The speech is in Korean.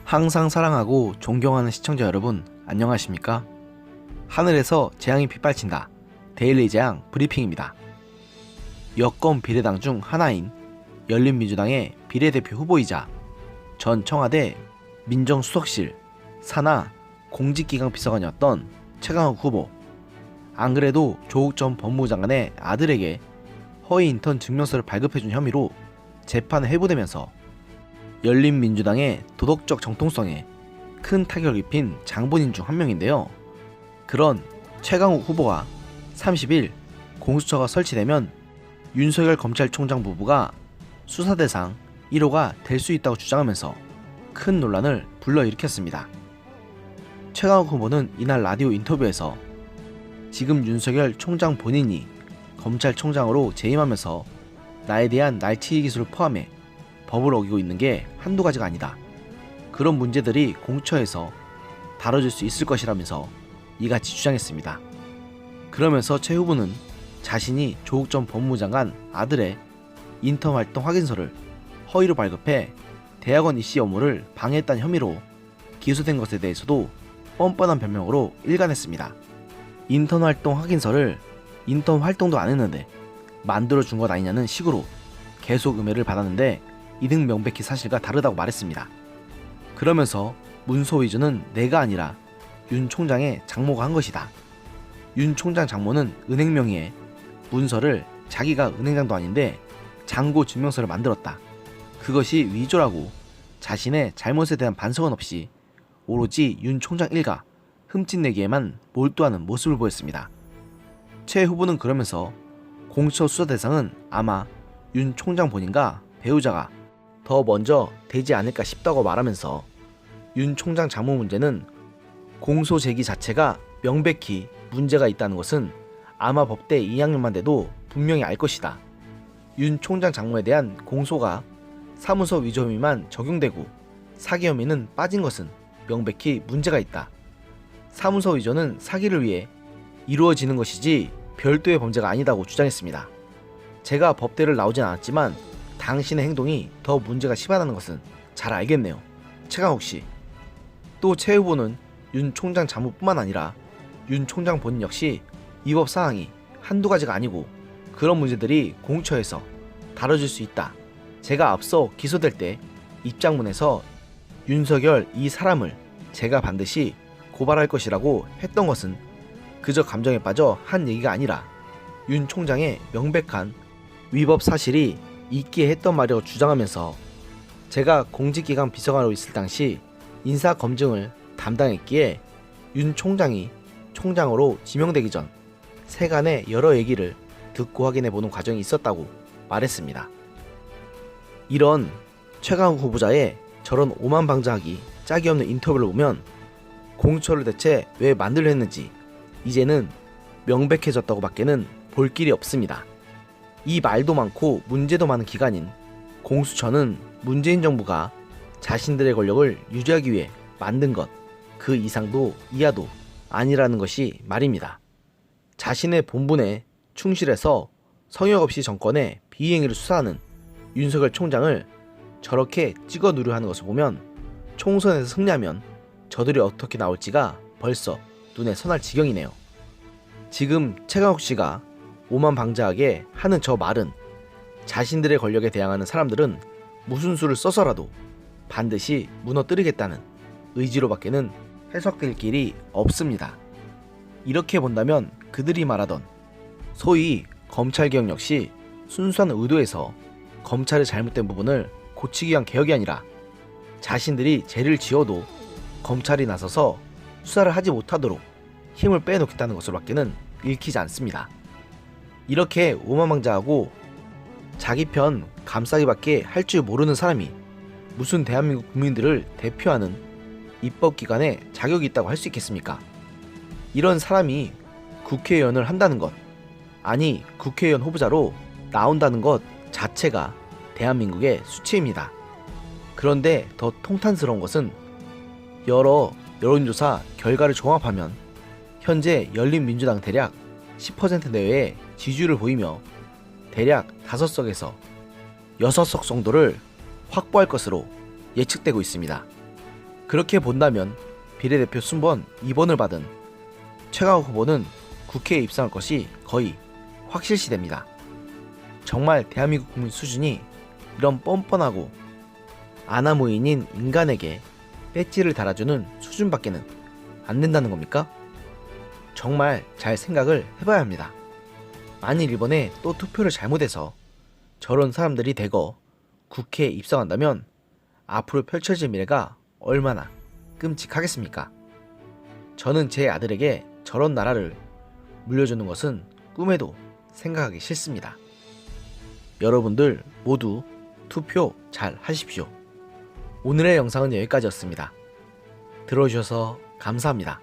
항상 사랑하고 존경하는 시청자 여러분, 안녕하십니까? 하늘에서 재앙이 빗발친다. 데일리 재앙 브리핑입니다. 여권 비례당 중 하나인 열린민주당의 비례대표 후보이자 전 청와대 민정수석실 산하 공직기강 비서관이었던 최강욱 후보. 안 그래도 조국 전 법무부 장관의 아들에게 허위 인턴 증명서를 발급해준 혐의로 재판에 회부되면서 열린민주당의 도덕적 정통성에 큰 타격을 입힌 장본인 중 한 명인데요. 그런 최강욱 후보가 30일 공수처가 설치되면 윤석열 검찰총장 부부가 수사대상 1호가 될 수 있다고 주장하면서 큰 논란을 불러일으켰습니다. 최강욱 후보는 이날 라디오 인터뷰에서 지금 윤석열 총장 본인이 검찰총장으로 재임하면서 나에 대한 날치기 기술을 포함해 법을 어기고 있는 게 한두 가지가 아니다. 그런 문제들이 공처에서 다뤄질 수 있을 것이라면서 이같이 주장했습니다. 그러면서 최 후보는 자신이 조국 전 법무부 장관 아들의 인턴 활동 확인서를 허위로 발급해 대학원 입시 업무를 방해했다는 혐의로 기소된 것에 대해서도 뻔뻔한 변명으로 일관했습니다. 인턴 활동 확인서를 인턴 활동도 안 했는데 만들어준 것 아니냐는 식으로 계속 음해를 받았는데 이등 명백히 사실과 다르다고 말했습니다. 그러면서 문서 위조는 내가 아니라 윤 총장의 장모가 한 것이다. 윤 총장 장모는 은행 명의의 문서를 자기가 은행장도 아닌데 잔고 증명서를 만들었다. 그것이 위조라고 자신의 잘못에 대한 반성은 없이 오로지 윤 총장 일가 흠집내기에만 몰두하는 모습을 보였습니다. 최 후보는 그러면서 공수처 수사 대상은 아마 윤 총장 본인과 배우자가 더 먼저 되지 않을까 싶다고 말하면서 윤 총장 장모 문제는 공소 제기 자체가 명백히 문제가 있다는 것은 아마 법대 2학년만 돼도 분명히 알 것이다. 윤 총장 장모에 대한 공소가 사무소 위조 혐의만 적용되고 사기 혐의는 빠진 것은 명백히 문제가 있다. 사무소 위조는 사기를 위해 이루어지는 것이지 별도의 범죄가 아니다고 주장했습니다. 제가 법대를 나오진 않았지만 당신의 행동이 더 문제가 심하다는 것은 잘 알겠네요. 최강욱 씨. 또 최 후보는 윤 총장 장모뿐만 아니라 윤 총장 본인 역시 위법 사항이 한두 가지가 아니고 그런 문제들이 공처에서 다뤄질 수 있다. 제가 앞서 기소될 때 입장문에서 윤석열 이 사람을 제가 반드시 고발할 것이라고 했던 것은 그저 감정에 빠져 한 얘기가 아니라 윤 총장의 명백한 위법 사실이 있기에 했던 말이라고 주장하면서 제가 공직기강 비서관으로 있을 당시 인사검증을 담당했기에 윤 총장이 총장으로 지명되기 전 세간의 여러 얘기를 듣고 확인해보는 과정이 있었다고 말했습니다. 이런 최강욱 후보자의 저런 오만방자하기 짝이 없는 인터뷰를 보면 공수처를 대체 왜 만들려 했는지 이제는 명백해졌다고 밖에는 볼 길이 없습니다. 이 말도 많고 문제도 많은 기관인 공수처는 문재인 정부가 자신들의 권력을 유지하기 위해 만든 것, 그 이상도 이하도 아니라는 것이 말입니다. 자신의 본분에 충실해서 성역 없이 정권의 비행위를 수사하는 윤석열 총장을 저렇게 찍어 누르려 하는 것을 보면 총선에서 승리하면 저들이 어떻게 나올지가 벌써 눈에 선할 지경이네요. 지금 최강욱 씨가 오만방자하게 하는 저 말은 자신들의 권력에 대항하는 사람들은 무슨 수를 써서라도 반드시 무너뜨리겠다는 의지로 밖에는 해석될 길이 없습니다. 이렇게 본다면 그들이 말하던 소위 검찰개혁 역시 순수한 의도에서 검찰의 잘못된 부분을 고치기 위한 개혁이 아니라 자신들이 죄를 지어도 검찰이 나서서 수사를 하지 못하도록 힘을 빼놓겠다는 것으로 밖에는 읽히지 않습니다. 이렇게 오만방자하고 자기 편 감싸기밖에 할 줄 모르는 사람이 무슨 대한민국 국민들을 대표하는 입법기관에 자격이 있다고 할 수 있겠습니까? 이런 사람이 국회의원을 한다는 것, 아니 국회의원 후보자로 나온다는 것 자체가 대한민국의 수치입니다. 그런데 더 통탄스러운 것은 여러 여론조사 결과를 종합하면 현재 열린민주당 대략 10% 내외의 지지율을 보이며 대략 5석에서 6석 정도를 확보할 것으로 예측되고 있습니다. 그렇게 본다면 비례대표 순번 2번을 받은 최강욱 후보는 국회에 입성할 것이 거의 확실시됩니다. 정말 대한민국 국민 수준이 이런 뻔뻔하고 아나무인인 인간에게 배지를 달아주는 수준밖에는 안 된다는 겁니까? 정말 잘 생각을 해봐야 합니다. 만일 이번에 또 투표를 잘못해서 저런 사람들이 대거 국회에 입성한다면 앞으로 펼쳐질 미래가 얼마나 끔찍하겠습니까? 저는 제 아들에게 저런 나라를 물려주는 것은 꿈에도 생각하기 싫습니다. 여러분들 모두 투표 잘 하십시오. 오늘의 영상은 여기까지였습니다. 들어주셔서 감사합니다.